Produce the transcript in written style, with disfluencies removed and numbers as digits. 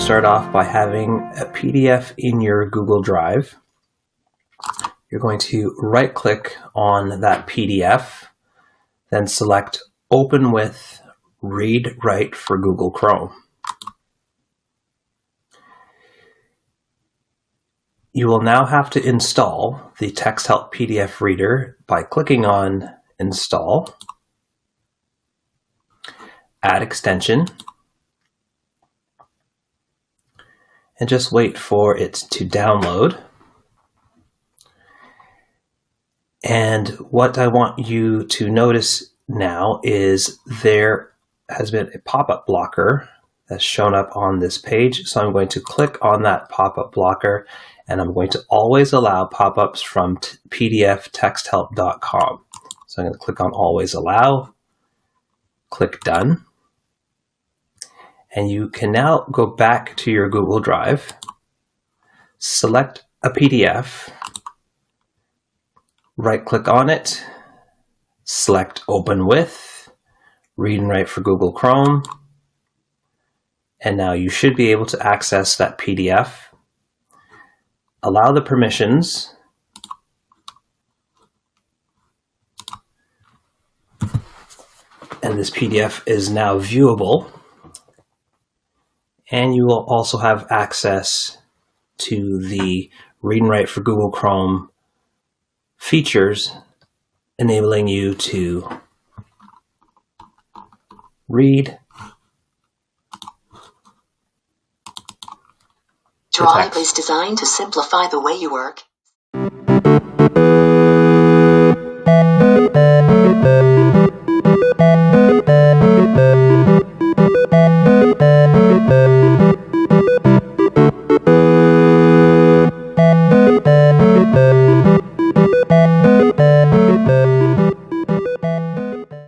start off by having a PDF in your Google Drive. You're going to right-click on that PDF, then select Open with Read&Write for Google Chrome. You will now have to install the TextHelp PDF Reader by clicking on Install, Add Extension, and just wait for it to download. And what I want you to notice now is there has been a pop-up blocker that's shown up on this page. So I'm going to click on that pop-up blocker, and I'm going to always allow pop-ups from pdftexthelp.com. So I'm going to click on Always Allow, click Done. And you can now go back to your Google Drive, select a PDF, right-click on it, select Open with, Read&Write for Google Chrome, and now you should be able to access that PDF. Allow the permissions, and this PDF is now viewable, and you will also have access to the Read&Write for Google Chrome features, enabling you to read, Drive is designed to simplify the way you work.